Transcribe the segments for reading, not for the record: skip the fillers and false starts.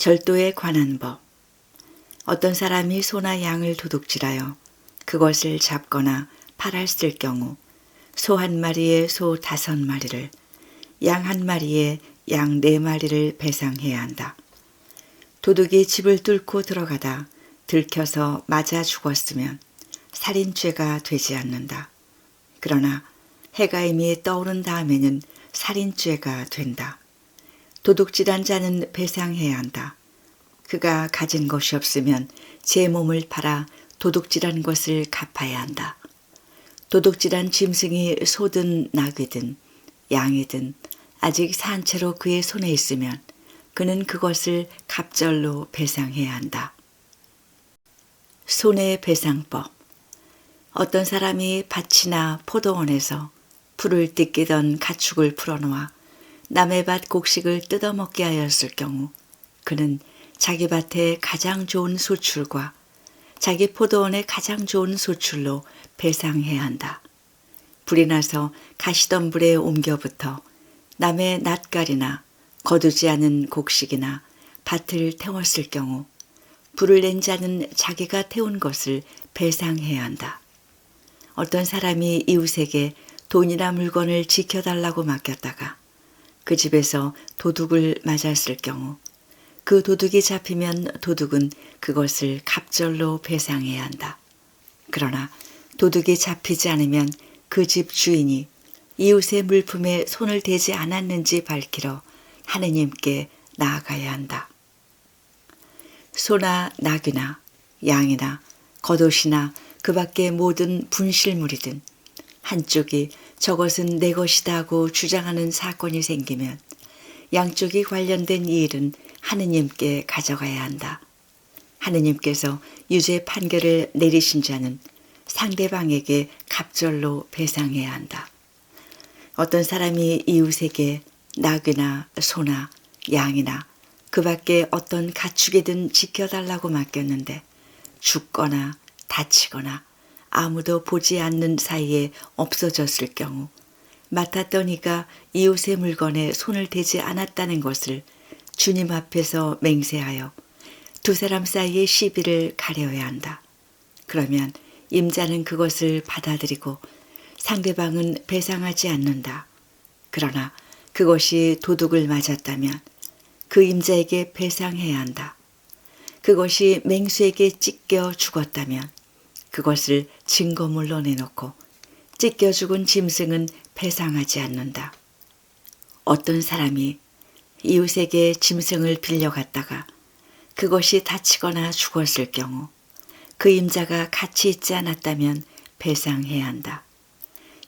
절도에 관한 법. 어떤 사람이 소나 양을 도둑질하여 그것을 잡거나 팔았을 경우 소 한 마리에 소 5마리를, 양 한 마리에 양 4마리를 배상해야 한다. 도둑이 집을 뚫고 들어가다 들켜서 맞아 죽었으면 살인죄가 되지 않는다. 그러나 해가 이미 떠오른 다음에는 살인죄가 된다. 도둑질한 자는 배상해야 한다. 그가 가진 것이 없으면 제 몸을 팔아 도둑질한 것을 갚아야 한다. 도둑질한 짐승이 소든 낙이든 양이든 아직 산 채로 그의 손에 있으면 그는 그것을 갑절로 배상해야 한다. 손해배상법. 어떤 사람이 밭이나 포도원에서 풀을 뜯기던 가축을 풀어놓아 남의 밭 곡식을 뜯어먹게 하였을 경우 그는 자기 밭의 가장 좋은 소출과 자기 포도원의 가장 좋은 소출로 배상해야 한다. 불이 나서 가시덤불에 옮겨붙어 남의 낫갈이나 거두지 않은 곡식이나 밭을 태웠을 경우 불을 낸 자는 자기가 태운 것을 배상해야 한다. 어떤 사람이 이웃에게 돈이나 물건을 지켜달라고 맡겼다가 그 집에서 도둑을 맞았을 경우 그 도둑이 잡히면 도둑은 그것을 갑절로 배상해야 한다. 그러나 도둑이 잡히지 않으면 그 집 주인이 이웃의 물품에 손을 대지 않았는지 밝히러 하느님께 나아가야 한다. 소나 낙이나 양이나 겉옷이나 그 밖의 모든 분실물이든 한쪽이 저것은 내 것이다 하고 주장하는 사건이 생기면 양쪽이 관련된 이 일은 하느님께 가져가야 한다. 하느님께서 유죄 판결을 내리신 자는 상대방에게 갑절로 배상해야 한다. 어떤 사람이 이웃에게 낙이나 소나 양이나 그 밖에 어떤 가축이든 지켜달라고 맡겼는데 죽거나 다치거나 아무도 보지 않는 사이에 없어졌을 경우 맡았던 이가 이웃의 물건에 손을 대지 않았다는 것을 주님 앞에서 맹세하여 두 사람 사이의 시비를 가려야 한다. 그러면 임자는 그것을 받아들이고 상대방은 배상하지 않는다. 그러나 그것이 도둑을 맞았다면 그 임자에게 배상해야 한다. 그것이 맹수에게 찢겨 죽었다면 그것을 증거물로 내놓고 찢겨 죽은 짐승은 배상하지 않는다. 어떤 사람이 이웃에게 짐승을 빌려갔다가 그것이 다치거나 죽었을 경우 그 임자가 같이 있지 않았다면 배상해야 한다.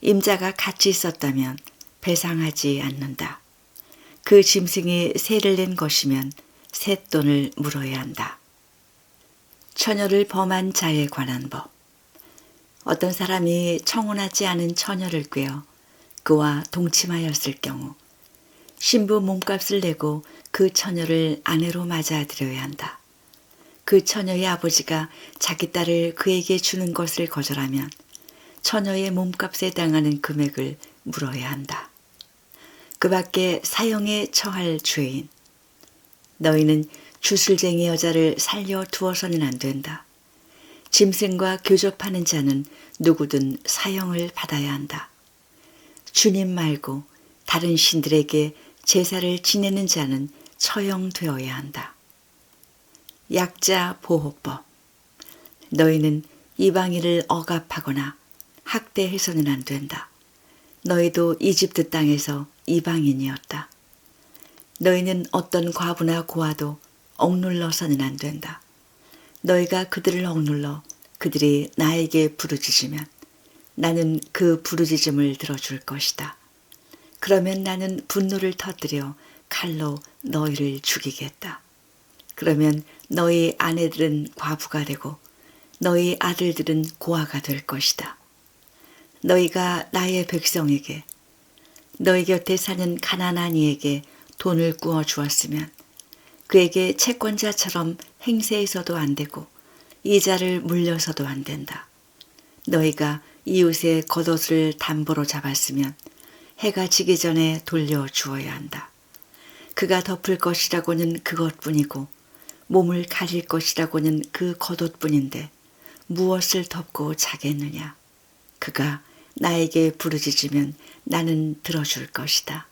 임자가 같이 있었다면 배상하지 않는다. 그 짐승이 세를 낸 것이면 쇳돈을 물어야 한다. 처녀를 범한 자에 관한 법. 어떤 사람이 청혼하지 않은 처녀를 꾀어 그와 동침하였을 경우 신부 몸값을 내고 그 처녀를 아내로 맞아들여야 한다. 그 처녀의 아버지가 자기 딸을 그에게 주는 것을 거절하면 처녀의 몸값에 해당하는 금액을 물어야 한다. 그 밖에 사형에 처할 죄인. 너희는 주술쟁이 여자를 살려 두어서는 안 된다. 짐승과 교접하는 자는 누구든 사형을 받아야 한다. 주님 말고 다른 신들에게 제사를 지내는 자는 처형되어야 한다. 약자 보호법. 너희는 이방인을 억압하거나 학대해서는 안 된다. 너희도 이집트 땅에서 이방인이었다. 너희는 어떤 과부나 고아도 억눌러서는 안 된다. 너희가 그들을 억눌러 그들이 나에게 부르짖으면 나는 그 부르짖음을 들어줄 것이다. 그러면 나는 분노를 터뜨려 칼로 너희를 죽이겠다. 그러면 너희 아내들은 과부가 되고 너희 아들들은 고아가 될 것이다. 너희가 나의 백성에게 너희 곁에 사는 가난한 이에게 돈을 구워 주었으면 그에게 채권자처럼 행세해서도 안 되고 이자를 물려서도 안 된다. 너희가 이웃의 겉옷을 담보로 잡았으면 해가 지기 전에 돌려주어야 한다. 그가 덮을 것이라고는 그것뿐이고 몸을 가릴 것이라고는 그 겉옷뿐인데 무엇을 덮고 자겠느냐. 그가 나에게 부르짖으면 나는 들어줄 것이다.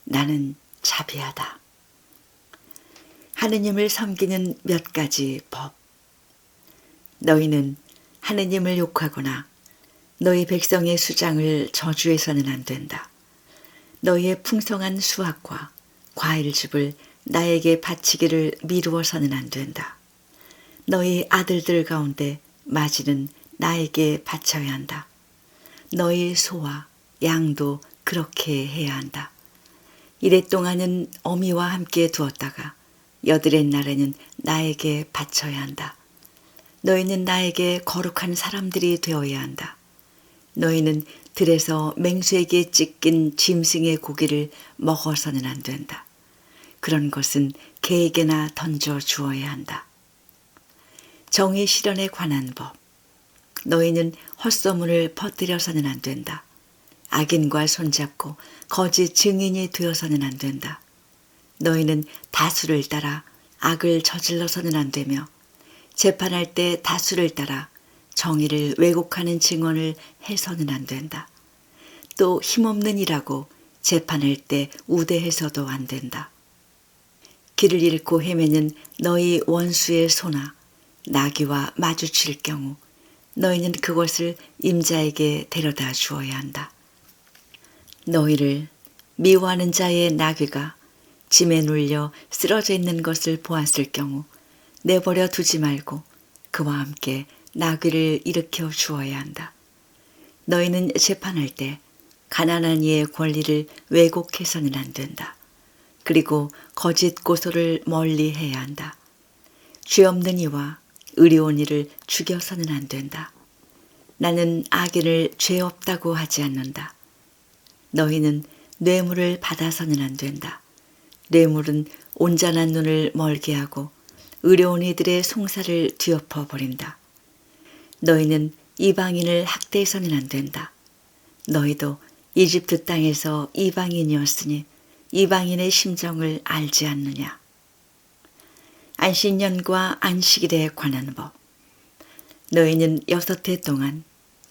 나는 자비하다. 하느님을 섬기는 몇 가지 법. 너희는 하느님을 욕하거나 너희 백성의 수장을 저주해서는 안 된다. 너희의 풍성한 수확과 과일즙을 나에게 바치기를 미루어서는 안 된다. 너희 아들들 가운데 마지는 나에게 바쳐야 한다. 너희 소와 양도 그렇게 해야 한다. 이랫동안은 어미와 함께 두었다가 여드렛 날에는 나에게 바쳐야 한다. 너희는 나에게 거룩한 사람들이 되어야 한다. 너희는 들에서 맹수에게 찢긴 짐승의 고기를 먹어서는 안 된다. 그런 것은 개에게나 던져 주어야 한다. 정의 실현에 관한 법. 너희는 헛소문을 퍼뜨려서는 안 된다. 악인과 손잡고 거짓 증인이 되어서는 안 된다. 너희는 다수를 따라 악을 저질러서는 안 되며 재판할 때 다수를 따라 정의를 왜곡하는 증언을 해서는 안 된다. 또 힘없는 이라고 재판할 때 우대해서도 안 된다. 길을 잃고 헤매는 너희 원수의 소나 나귀와 마주칠 경우 너희는 그것을 임자에게 데려다 주어야 한다. 너희를 미워하는 자의 나귀가 짐에 눌려 쓰러져 있는 것을 보았을 경우 내버려 두지 말고 그와 함께 나귀를 일으켜 주어야 한다. 너희는 재판할 때 가난한 이의 권리를 왜곡해서는 안 된다. 그리고 거짓 고소를 멀리 해야 한다. 죄 없는 이와 의로운 이를 죽여서는 안 된다. 나는 악인을 죄 없다고 하지 않는다. 너희는 뇌물을 받아서는 안 된다. 뇌물은 온전한 눈을 멀게 하고 의로운 이들의 송사를 뒤엎어 버린다. 너희는 이방인을 학대해서는 안 된다. 너희도 이집트 땅에서 이방인이었으니 이방인의 심정을 알지 않느냐. 안식년과 안식일에 관한 법. 너희는 6해 동안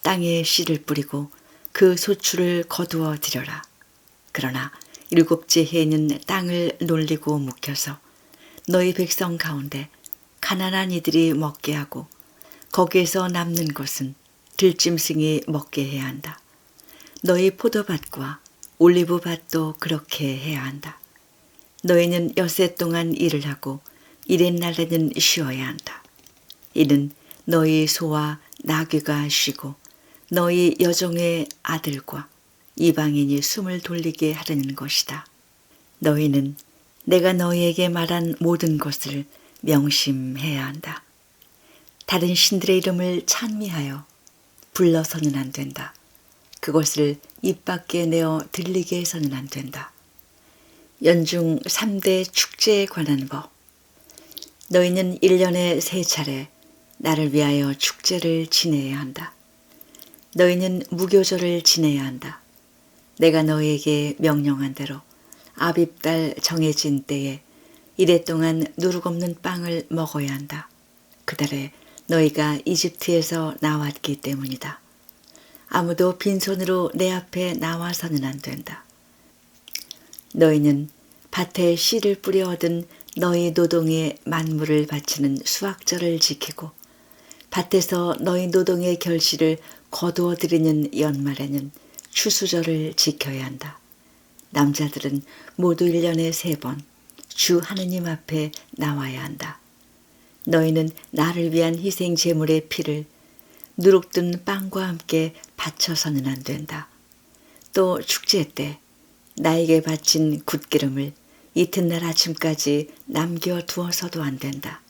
땅에 씨를 뿌리고 그 소출을 거두어 들여라. 그러나 7째 해에는 땅을 놀리고 묵혀서 너희 백성 가운데 가난한 이들이 먹게 하고 거기에서 남는 것은 들짐승이 먹게 해야 한다. 너희 포도밭과 올리브밭도 그렇게 해야 한다. 너희는 6해 동안 일을 하고 이렛 날에는 쉬어야 한다. 이는 너희 소와 나귀가 쉬고 너희 여종의 아들과 이방인이 숨을 돌리게 하려는 것이다. 너희는 내가 너희에게 말한 모든 것을 명심해야 한다. 다른 신들의 이름을 찬미하여 불러서는 안 된다. 그것을 입 밖에 내어 들리게 해서는 안 된다. 연중 3대 축제에 관한 법. 너희는 1년에 3차례 나를 위하여 축제를 지내야 한다. 너희는 무교절을 지내야 한다. 내가 너희에게 명령한 대로 아빕달 정해진 때에 이래 동안 누룩 없는 빵을 먹어야 한다. 그달에 너희가 이집트에서 나왔기 때문이다. 아무도 빈손으로 내 앞에 나와서는 안 된다. 너희는 밭에 씨를 뿌려 얻은 너희 노동의 만물을 바치는 수확절을 지키고 밭에서 너희 노동의 결실을 거두어 들이는 연말에는 추수절을 지켜야 한다. 남자들은 모두 1년에 3번 주 하느님 앞에 나와야 한다. 너희는 나를 위한 희생 제물의 피를 누룩든 빵과 함께 바쳐서는 안 된다. 또 축제 때 나에게 바친 굿기름을 이튿날 아침까지 남겨두어서도 안 된다.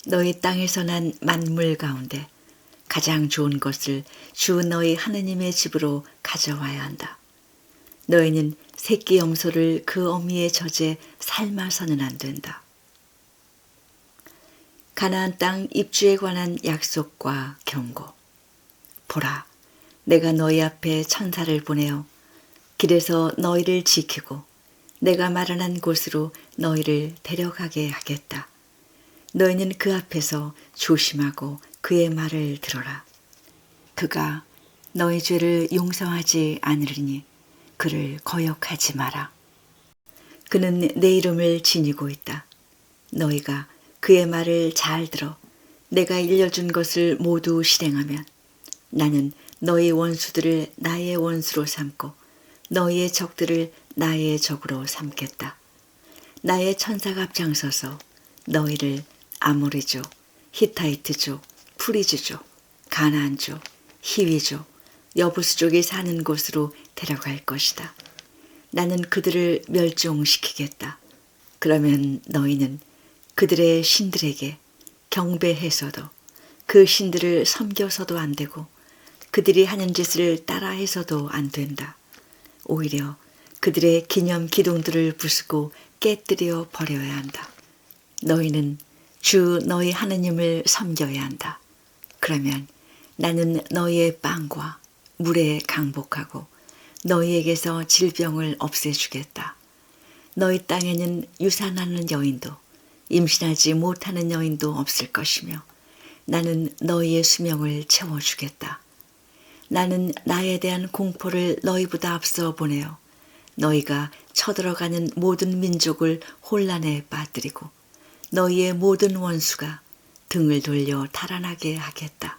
너희 땅에서 난 만물 가운데 가장 좋은 것을 주 너희 하느님의 집으로 가져와야 한다. 너희는 새끼 염소를 그 어미의 젖에 삶아서는 안 된다. 가나안 땅 입주에 관한 약속과 경고. 보라, 내가 너희 앞에 천사를 보내어 길에서 너희를 지키고 내가 마련한 곳으로 너희를 데려가게 하겠다. 너희는 그 앞에서 조심하고 그의 말을 들어라. 그가 너희 죄를 용서하지 않으리니 그를 거역하지 마라. 그는 내 이름을 지니고 있다. 너희가 그의 말을 잘 들어 내가 일러준 것을 모두 실행하면 나는 너희 원수들을 나의 원수로 삼고 너희의 적들을 나의 적으로 삼겠다. 나의 천사가 앞장서서 너희를 아모리족, 히타이트족, 프리즈족, 가나안족, 히위족, 여부스족이 사는 곳으로 데려갈 것이다. 나는 그들을 멸종시키겠다. 그러면 너희는 그들의 신들에게 경배해서도 그 신들을 섬겨서도 안 되고 그들이 하는 짓을 따라해서도 안 된다. 오히려 그들의 기념 기둥들을 부수고 깨뜨려 버려야 한다. 너희는 주 너희 하느님을 섬겨야 한다. 그러면 나는 너희의 빵과 물에 강복하고 너희에게서 질병을 없애주겠다. 너희 땅에는 유산하는 여인도 임신하지 못하는 여인도 없을 것이며 나는 너희의 수명을 채워주겠다. 나는 나에 대한 공포를 너희보다 앞서 보내어 너희가 쳐들어가는 모든 민족을 혼란에 빠뜨리고 너희의 모든 원수가 등을 돌려 달아나게 하겠다.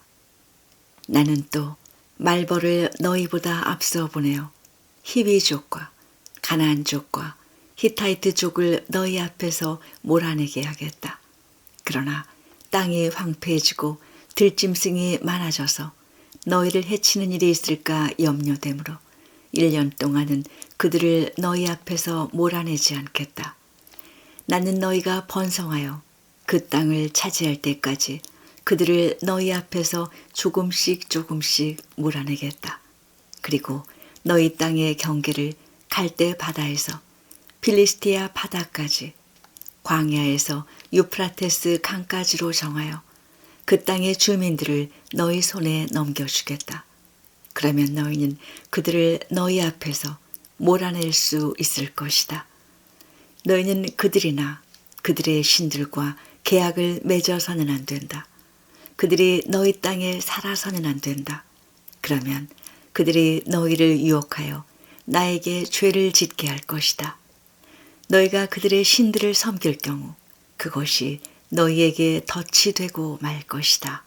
나는 또 말벌을 너희보다 앞서 보내어 히위족과 가나안족과 히타이트족을 너희 앞에서 몰아내게 하겠다. 그러나 땅이 황폐해지고 들짐승이 많아져서 너희를 해치는 일이 있을까 염려되므로 1년 동안은 그들을 너희 앞에서 몰아내지 않겠다. 나는 너희가 번성하여 그 땅을 차지할 때까지 그들을 너희 앞에서 조금씩 조금씩 몰아내겠다. 그리고 너희 땅의 경계를 갈대 바다에서 필리스티아 바다까지 광야에서 유프라테스 강까지로 정하여 그 땅의 주민들을 너희 손에 넘겨주겠다. 그러면 너희는 그들을 너희 앞에서 몰아낼 수 있을 것이다. 너희는 그들이나 그들의 신들과 계약을 맺어서는 안 된다. 그들이 너희 땅에 살아서는 안 된다. 그러면 그들이 너희를 유혹하여 나에게 죄를 짓게 할 것이다. 너희가 그들의 신들을 섬길 경우 그것이 너희에게 덫이 되고 말 것이다.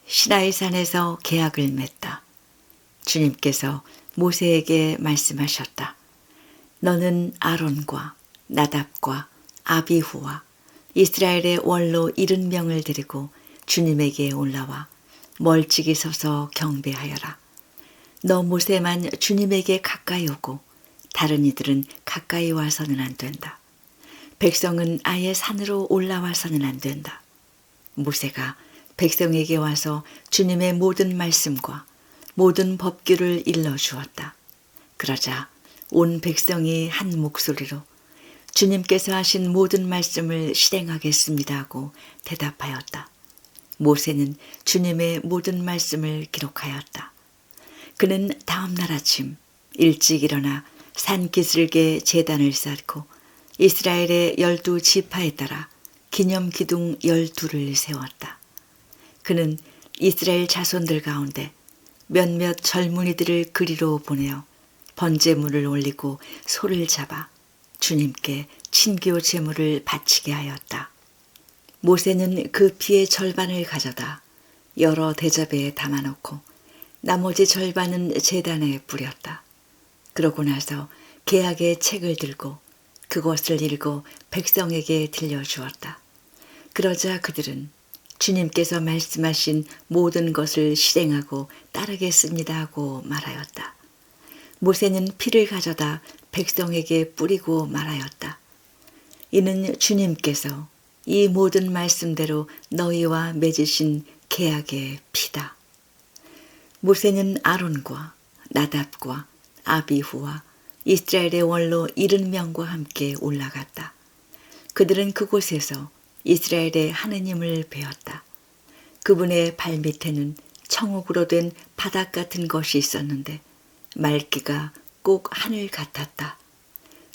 시나이산에서 계약을 맺다. 주님께서 모세에게 말씀하셨다. 너는 아론과 나답과 아비후와 이스라엘의 원로 70명을 데리고 주님에게 올라와 멀찍이 서서 경배하여라. 너 모세만 주님에게 가까이 오고 다른 이들은 가까이 와서는 안 된다. 백성은 아예 산으로 올라와서는 안 된다. 모세가 백성에게 와서 주님의 모든 말씀과 모든 법규를 일러주었다. 그러자 온 백성이 한 목소리로 주님께서 하신 모든 말씀을 실행하겠습니다 하고 대답하였다. 모세는 주님의 모든 말씀을 기록하였다. 그는 다음 날 아침 일찍 일어나 산기슭에 제단을 쌓고 이스라엘의 12지파에 따라 기념기둥 12를 세웠다. 그는 이스라엘 자손들 가운데 몇몇 젊은이들을 그리로 보내어 번제물을 올리고 소를 잡아 주님께 친교 제물을 바치게 하였다. 모세는 그 피의 절반을 가져다 여러 대접에 담아놓고 나머지 절반은 제단에 뿌렸다. 그러고 나서 계약의 책을 들고 그것을 읽고 백성에게 들려주었다. 그러자 그들은 주님께서 말씀하신 모든 것을 실행하고 따르겠습니다 하고 말하였다. 모세는 피를 가져다 백성에게 뿌리고 말하였다. 이는 주님께서 이 모든 말씀대로 너희와 맺으신 계약의 피다. 모세는 아론과 나답과 아비후와 이스라엘의 원로 70명과 함께 올라갔다. 그들은 그곳에서 이스라엘의 하느님을 배웠다. 그분의 발밑에는 청옥으로 된 바닥 같은 것이 있었는데 맑기가 꼭 하늘 같았다.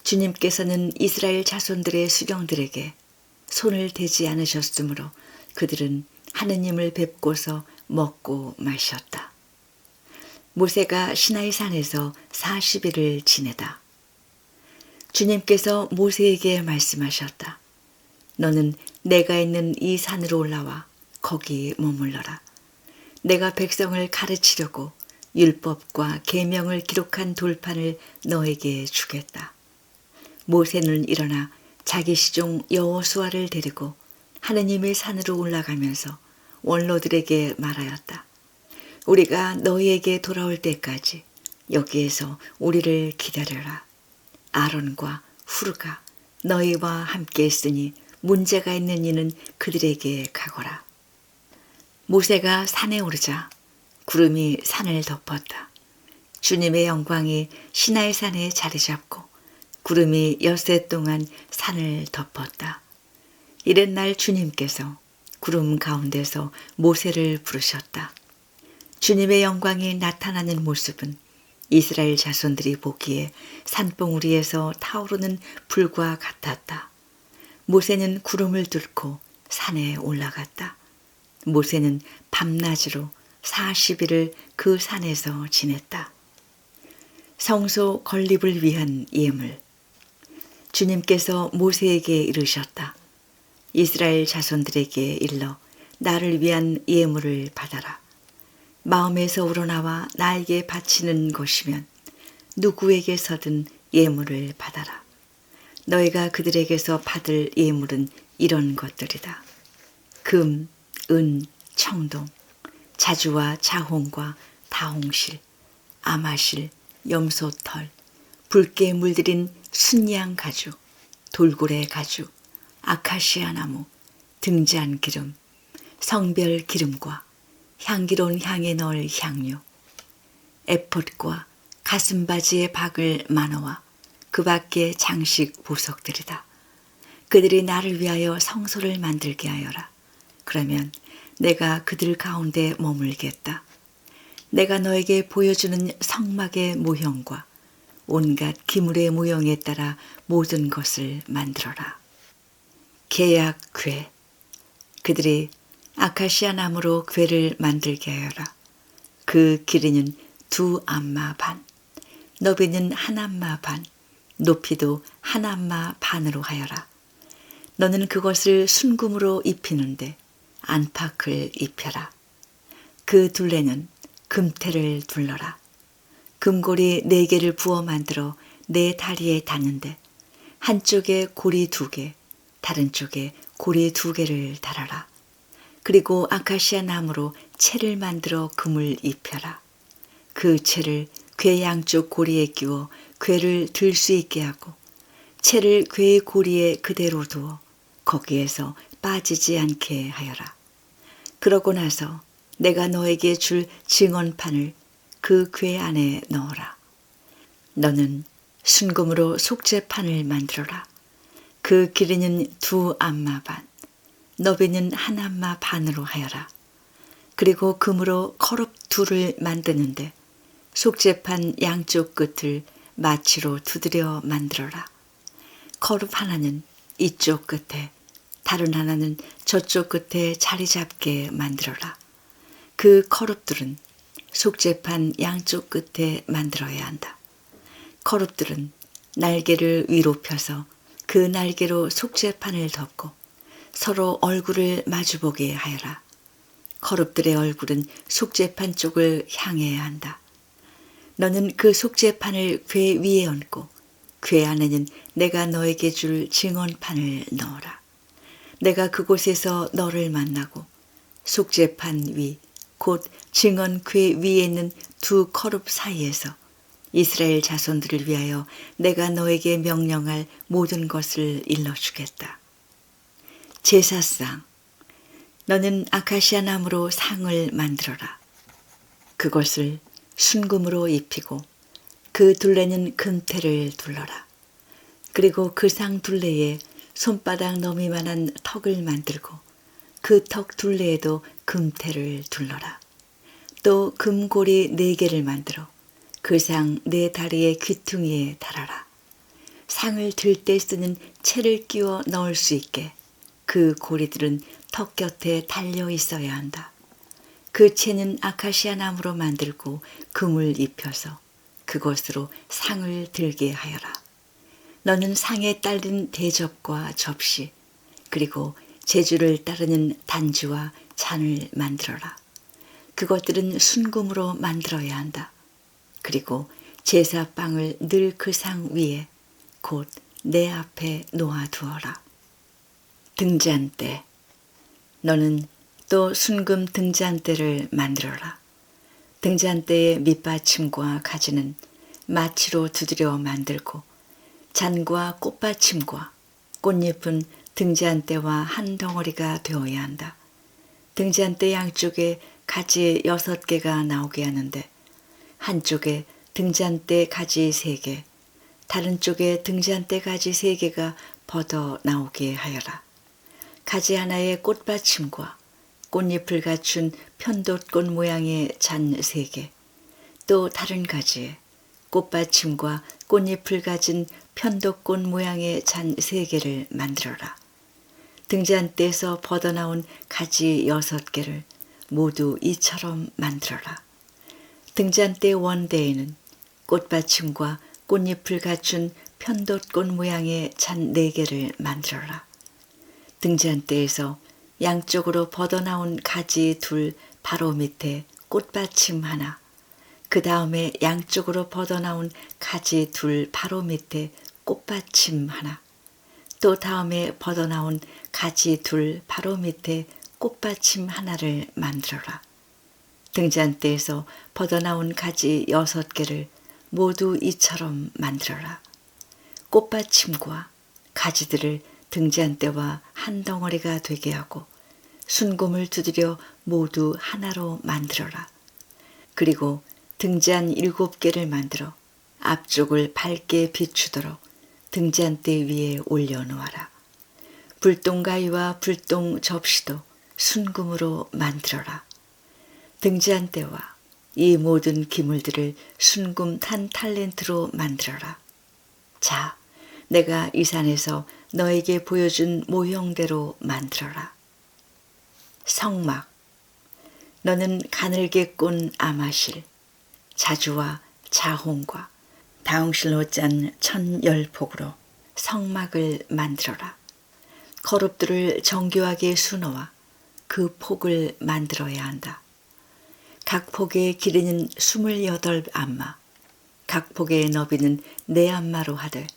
주님께서는 이스라엘 자손들의 수령들에게 손을 대지 않으셨으므로 그들은 하느님을 뵙고서 먹고 마셨다. 모세가 시나이 산에서 40일을 지내다. 주님께서 모세에게 말씀하셨다. 너는 내가 있는 이 산으로 올라와 거기 머물러라. 내가 백성을 가르치려고 율법과 계명을 기록한 돌판을 너에게 주겠다. 모세는 일어나 자기 시종 여호수아를 데리고 하느님의 산으로 올라가면서 원로들에게 말하였다. 우리가 너희에게 돌아올 때까지 여기에서 우리를 기다려라. 아론과 후르가 너희와 함께 있으니 문제가 있는 이는 그들에게 가거라. 모세가 산에 오르자 구름이 산을 덮었다. 주님의 영광이 시나이 산에 자리 잡고 구름이 엿새 동안 산을 덮었다. 이튿날 주님께서 구름 가운데서 모세를 부르셨다. 주님의 영광이 나타나는 모습은 이스라엘 자손들이 보기에 산봉우리에서 타오르는 불과 같았다. 모세는 구름을 뚫고 산에 올라갔다. 모세는 밤낮으로 40일을 그 산에서 지냈다. 성소 건립을 위한 예물. 주님께서 모세에게 이르셨다. 이스라엘 자손들에게 일러 나를 위한 예물을 받아라. 마음에서 우러나와 나에게 바치는 것이면 누구에게서든 예물을 받아라. 너희가 그들에게서 받을 예물은 이런 것들이다. 금, 은, 청동, 자주와 자홍과 다홍실, 아마실, 염소털, 붉게 물들인 순양 가죽, 돌고래 가죽, 아카시아 나무, 등잔 기름, 성별 기름과 향기로운 향에 넣을 향료, 에봇과 가슴바지에 박을 만화와 그 밖의 장식 보석들이다. 그들이 나를 위하여 성소를 만들게 하여라. 그러면 내가 그들 가운데 머물겠다. 내가 너에게 보여주는 성막의 모형과 온갖 기물의 모형에 따라 모든 것을 만들어라. 계약 궤. 그들이 아카시아 나무로 궤를 만들게 하여라. 그 길이는 2암마 반, 너비는 1암마 반, 높이도 1암마 반으로 하여라. 너는 그것을 순금으로 입히는데 안팎을 입혀라. 그 둘레는 금테를 둘러라. 금고리 4개를 부어 만들어 내 다리에 닿는데 한쪽에 고리 2개, 다른 쪽에 고리 2개를 달아라. 그리고 아카시아 나무로 채를 만들어 금을 입혀라. 그 채를 궤 양쪽 고리에 끼워 궤를 들 수 있게 하고 채를 궤의 고리에 그대로 두어 거기에서 빠지지 않게 하여라. 그러고 나서 내가 너에게 줄 증언판을 그 궤 안에 넣어라. 너는 순금으로 속죄판을 만들어라. 그 길이는 2암마 반, 너비는 1암마 반으로 하여라. 그리고 금으로 커럽 2를 만드는데 속죄판 양쪽 끝을 마치로 두드려 만들어라. 커럽 하나는 이쪽 끝에, 다른 하나는 저쪽 끝에 자리 잡게 만들어라. 그 커럽들은 속죄판 양쪽 끝에 만들어야 한다. 커럽들은 날개를 위로 펴서 그 날개로 속죄판을 덮고 서로 얼굴을 마주보게 하여라. 커럽들의 얼굴은 속죄판 쪽을 향해야 한다. 너는 그 속죄판을 궤 위에 얹고 궤 안에는 내가 너에게 줄 증언판을 넣어라. 내가 그곳에서 너를 만나고 속죄판 위, 곧 증언 궤 위에 있는 2 커룹 사이에서 이스라엘 자손들을 위하여 내가 너에게 명령할 모든 것을 일러주겠다. 제사상. 너는 아카시아 나무로 상을 만들어라. 그것을 순금으로 입히고 그 둘레는 금테를 둘러라. 그리고 그 상 둘레에 손바닥 너미만한 턱을 만들고 그 턱 둘레에도 금테를 둘러라. 또 금고리 4개를 만들어 그 상 4다리의 귀퉁이에 달아라. 상을 들 때 쓰는 채를 끼워 넣을 수 있게 그 고리들은 턱 곁에 달려 있어야 한다. 그 채는 아카시아 나무로 만들고 금을 입혀서 그것으로 상을 들게 하여라. 너는 상에 딸린 대접과 접시 그리고 제주를 따르는 단지와 잔을 만들어라. 그것들은 순금으로 만들어야 한다. 그리고 제사빵을 늘 그 상 위에 곧 내 앞에 놓아두어라. 등잔대. 너는 또 순금 등잔대를 만들어라. 등잔대의 밑받침과 가지는 마치로 두드려 만들고 잔과 꽃받침과 꽃잎은 등잔대와 한 덩어리가 되어야 한다. 등잔대 양쪽에 가지 6개가 나오게 하는데 한쪽에 등잔대 가지 3개, 다른 쪽에 등잔대 가지 3개가 벗어 나오게 하여라. 가지 하나에 꽃받침과 꽃잎을 갖춘 편돛꽃 모양의 잔 3개, 또 다른 가지에 꽃받침과 꽃잎을 가진 편돛꽃 모양의 잔 3개를 만들어라. 등잔대에서 벗어나온 가지 6개를 모두 이처럼 만들어라. 등잔대 원대에는 꽃받침과 꽃잎을 갖춘 편돛꽃 모양의 잔 4개를 만들어라. 등잔대에서 양쪽으로 벗어나온 가지 2 바로 밑에 꽃받침 하나, 그 다음에 양쪽으로 벗어나온 가지 2 바로 밑에 꽃받침 하나, 또 다음에 벗어나온 가지 2 바로 밑에 꽃받침 하나를 만들어라. 등잔대에서 벗어나온 가지 6개를 모두 이처럼 만들어라. 꽃받침과 가지들을 등잔대와 한 덩어리가 되게 하고 순금을 두드려 모두 하나로 만들어라. 그리고 등잔 7개를 만들어 앞쪽을 밝게 비추도록 등잔대 위에 올려놓아라. 불똥가위와 불똥 접시도 순금으로 만들어라. 등잔대와 이 모든 기물들을 순금 1 탈렌트로 만들어라. 자, 내가 이 산에서 너에게 보여준 모형대로 만들어라. 성막. 너는 가늘게 꼰 아마실, 자주와 자홍과 다홍실로 짠 1010폭으로 성막을 만들어라. 거룹들을 정교하게 수놓아 그 폭을 만들어야 한다. 각 폭의 길이는 28안마, 각 폭의 너비는 4안마로 하되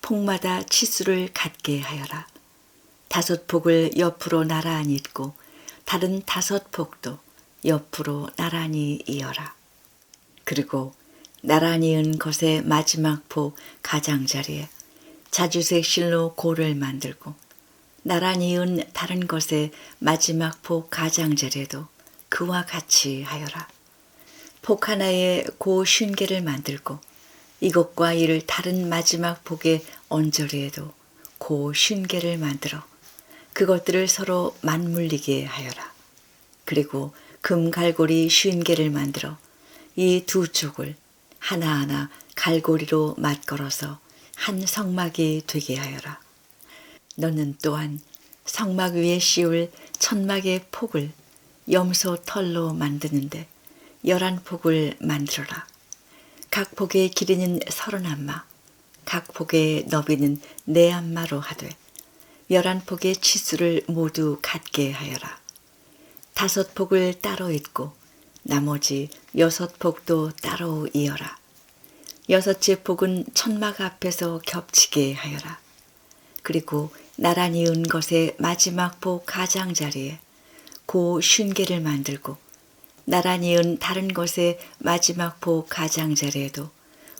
폭마다 치수를 같게 하여라. 5폭을 옆으로 나란히 잇고 다른 5폭도 옆으로 나란히 이어라. 그리고 나란히 은 것의 마지막 폭 가장자리에 자주색 실로 고를 만들고 나란히 은 다른 것의 마지막 폭 가장자리에도 그와 같이 하여라. 폭 하나에 고 50개를 만들고 이것과 이를 다른 마지막 폭의 언저리에도 고 50개를 만들어 그것들을 서로 맞물리게 하여라. 그리고 금 갈고리 50개를 만들어 이 2쪽을 하나하나 갈고리로 맞걸어서 한 성막이 되게 하여라. 너는 또한 성막 위에 씌울 천막의 폭을 염소 털로 만드는데 11폭을 만들어라. 각 폭의 길이는 30안마, 각 폭의 너비는 4안마로 하되 11폭의 치수를 모두 같게 하여라. 5폭을 따로 잇고 나머지 6폭도 따로 이어라. 6째 폭은 천막 앞에서 겹치게 하여라. 그리고 나란히 은 것의 마지막 폭 가장자리에 고 50개를 만들고 나란히 은 다른 것의 마지막 폭 가장자리에도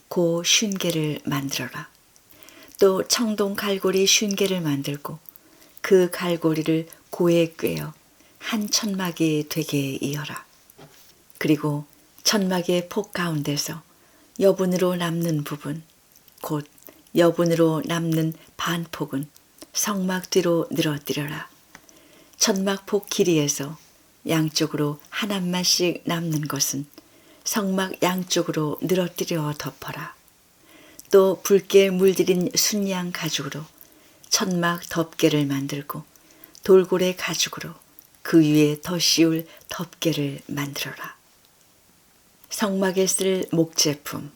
고 50개를 만들어라. 또 청동 갈고리 50개를 만들고 그 갈고리를 고에 꿰어 한 천막이 되게 이어라. 그리고 천막의 폭 가운데서 여분으로 남는 부분, 곧 여분으로 남는 반폭은 성막 뒤로 늘어뜨려라. 천막 폭 길이에서 양쪽으로 한 안마씩 남는 것은 성막 양쪽으로 늘어뜨려 덮어라. 또 붉게 물들인 순양 가죽으로 천막 덮개를 만들고 돌고래 가죽으로 그 위에 더 씌울 덮개를 만들어라. 성막에 쓸 목제품.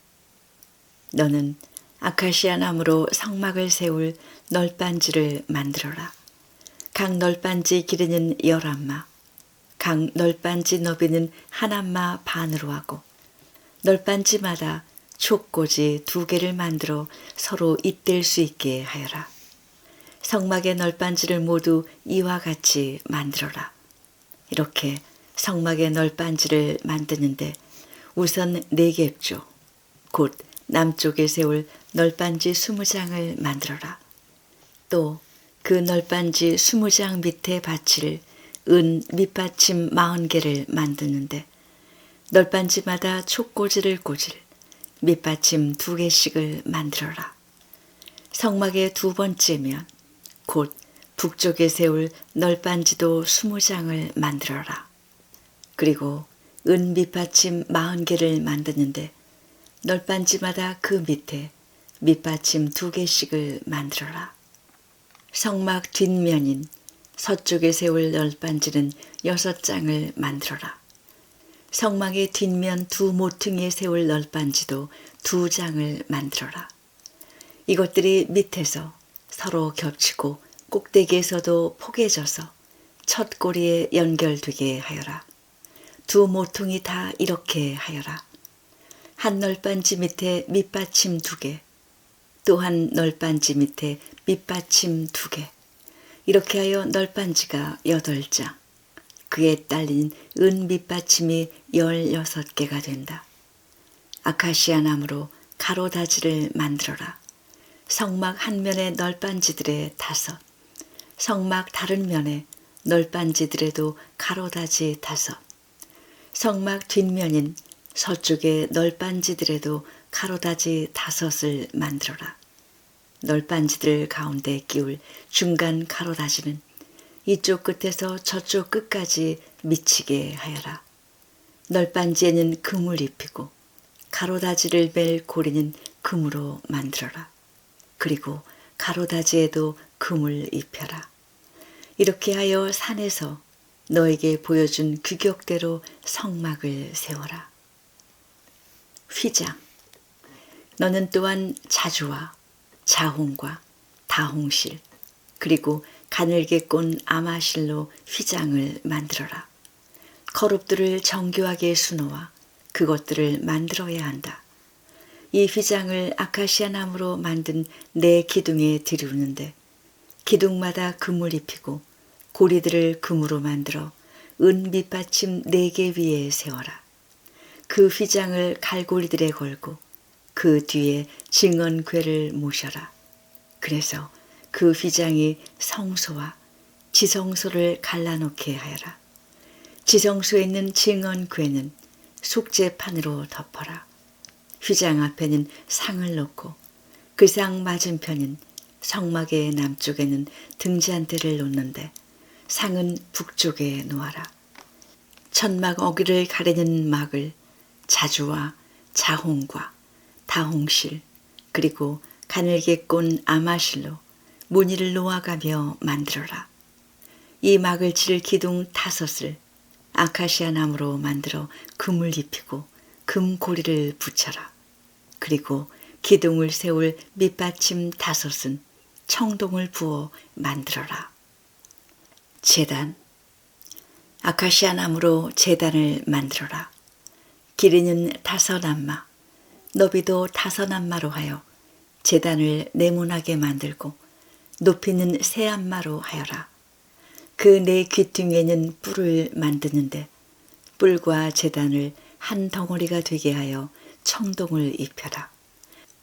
너는 아카시아 나무로 성막을 세울 널빤지를 만들어라. 각 널빤지 길이는 11마, 각 널빤지 너비는 1마 반으로 하고 널빤지마다 촉꽂이 2개를 만들어 서로 잇댈 수 있게 하여라. 성막의 널빤지를 모두 이와 같이 만들어라. 이렇게 성막의 널빤지를 만드는데 우선 4겹조, 곧 남쪽에 세울 널빤지 20장을 만들어라. 또 그 널빤지 20장 밑에 받칠 은 밑받침 40개를 만드는데 널빤지마다 촉꽂이를 꽂을 밑받침 2개씩을 만들어라. 성막의 2번째 면, 곧 북쪽에 세울 널빤지도 20장을 만들어라. 그리고 은 밑받침 40개를 만드는데 널빤지마다 그 밑에 밑받침 2개씩을 만들어라. 성막 뒷면인 서쪽에 세울 널빤지는 6장을 만들어라. 성막의 뒷면 2 모퉁이에 세울 널빤지도 2장을 만들어라. 이것들이 밑에서 서로 겹치고 꼭대기에서도 포개져서 첫 꼬리에 연결되게 하여라. 2 모퉁이 다 이렇게 하여라. 한 널빤지 밑에 밑받침 2개, 또 한 널빤지 밑에 밑받침 2개, 이렇게 하여 널빤지가 8장, 그에 딸린 은 밑받침이 16개가 된다. 아카시아 나무로 가로다지를 만들어라. 성막 한 면의 널빤지들의 5, 성막 다른 면의 널빤지들에도 가로다지 5, 성막 뒷면인 서쪽의 널빤지들에도 가로다지 5을 만들어라. 널빤지들 가운데 끼울 중간 가로다지는 이쪽 끝에서 저쪽 끝까지 미치게 하여라. 널빤지에는 금을 입히고 가로다지를 멜 고리는 금으로 만들어라. 그리고 가로다지에도 금을 입혀라. 이렇게 하여 산에서 너에게 보여준 규격대로 성막을 세워라. 휘장. 너는 또한 자주와 자홍과 다홍실 그리고 가늘게 꼰 아마실로 휘장을 만들어라. 거룹들을 정교하게 수놓아 그것들을 만들어야 한다. 이 휘장을 아카시아 나무로 만든 4기둥에 들이우는데 기둥마다 금을 입히고 고리들을 금으로 만들어 은 밑받침 4개 위에 세워라. 그 휘장을 갈고리들에 걸고 그 뒤에 증언궤를 모셔라. 그래서 그 휘장이 성소와 지성소를 갈라놓게 하여라. 지성소에 있는 증언궤는 속죄판으로 덮어라. 휘장 앞에는 상을 놓고 그 상 맞은편인 성막의 남쪽에는 등잔대를 놓는데 상은 북쪽에 놓아라. 천막 어귀를 가리는 막을 자주와 자홍과 다홍실 그리고 가늘게 꼰 아마실로 무늬를 놓아가며 만들어라. 이 막을 칠 기둥 5을 아카시아 나무로 만들어 금을 입히고 금고리를 붙여라. 그리고 기둥을 세울 밑받침 5은 청동을 부어 만들어라. 제단. 아카시아 나무로 제단을 만들어라. 길이는 5암마, 너비도 5암마로 하여 제단을 네모나게 만들고 높이는 3암마로 하여라. 그 4귀퉁이에는 뿔을 만드는데 뿔과 제단을 한 덩어리가 되게 하여 청동을 입혀라.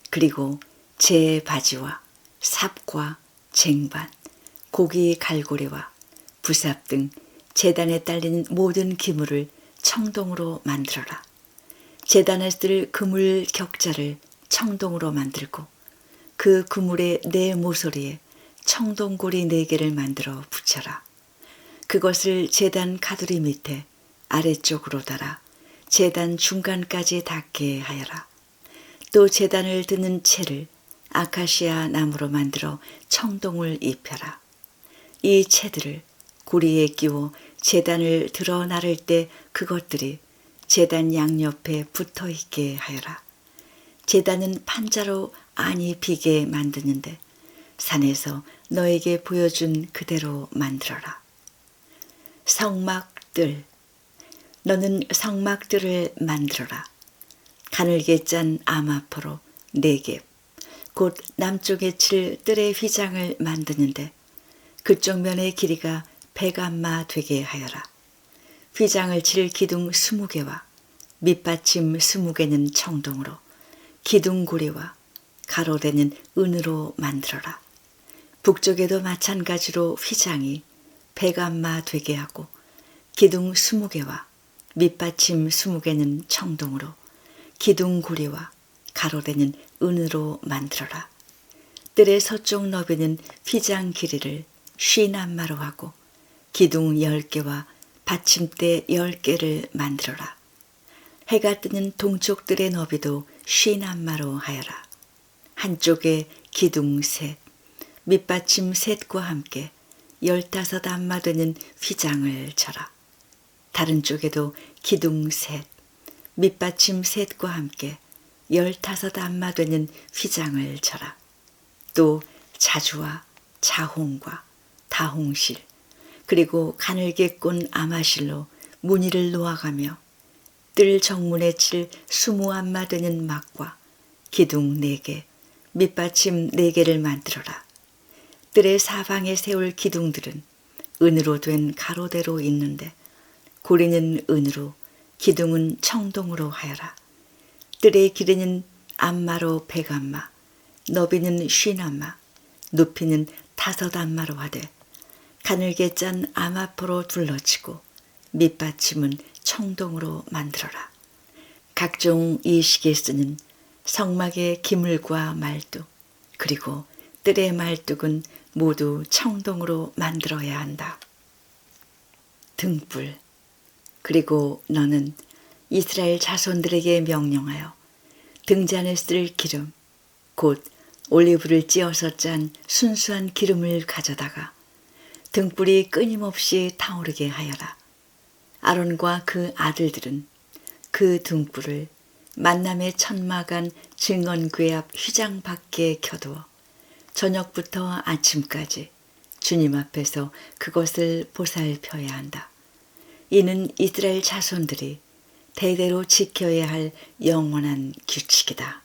그리고 제 바지와 삽과 쟁반, 고기 갈고리와 부삽 등 제단에 딸린 모든 기물을 청동으로 만들어라. 제단에 쓸 그물 격자를 청동으로 만들고 그 그물의 4 모서리에 청동고리 4개를 만들어 붙여라. 그것을 제단 가두리 밑에 아래쪽으로 달아 제단 중간까지 닿게 하여라. 또 제단을 드는 채를 아카시아 나무로 만들어 청동을 입혀라. 이 채들을 고리에 끼워 제단을 들어 나를 때 그것들이 제단 양옆에 붙어 있게 하여라. 제단은 판자로 안이 비게 만드는데 산에서 너에게 보여준 그대로 만들어라. 성막들, 너는 성막들을 만들어라. 가늘게 짠 암아포로 4개, 곧 남쪽에 칠 뜰의 휘장을 만드는데 그쪽 면의 길이가 100안마 되게 하여라. 휘장을 칠 기둥 20개와 밑받침 20개는 청동으로 기둥고리와 가로대는 은으로 만들어라. 북쪽에도 마찬가지로 휘장이 100안마 되게 하고 기둥 20개와 밑받침 20개는 청동으로 기둥고리와 가로대는 은으로 만들어라. 뜰의 서쪽 너비는 휘장 길이를 50안마로 하고 기둥 10개와 받침대 10개를 만들어라. 해가 뜨는 동쪽 뜰의 너비도 50안마로 하여라. 한쪽에 기둥 3, 밑받침 3과 함께 15안마 되는 휘장을 쳐라. 다른 쪽에도 기둥 3, 밑받침 3과 함께 15안마 되는 휘장을 쳐라. 또 자주와 자홍과 다홍실 그리고 가늘게 꼰 아마실로 무늬를 놓아가며 뜰 정문에 칠 20안마 되는 막과 기둥 4개, 밑받침 4개를 만들어라. 뜰의 사방에 세울 기둥들은 은으로 된 가로대로 있는데 고리는 은으로 기둥은 청동으로 하여라. 뜰의 길이는 안마로 100안마, 너비는 50안마, 높이는 5안마로 하되 가늘게 짠 암아포로 둘러치고 밑받침은 청동으로 만들어라. 각종 이식에 쓰는 성막의 기물과 말뚝 그리고 뜰의 말뚝은 모두 청동으로 만들어야 한다. 등불. 그리고 너는 이스라엘 자손들에게 명령하여 등잔에 쓸 기름 곧 올리브를 찧어서 짠 순수한 기름을 가져다가 등불이 끊임없이 타오르게 하여라. 아론과 그 아들들은 그 등불을 만남의 천막안 증언궤 앞 휘장 밖에 켜두어 저녁부터 아침까지 주님 앞에서 그것을 보살펴야 한다. 이는 이스라엘 자손들이 대대로 지켜야 할 영원한 규칙이다.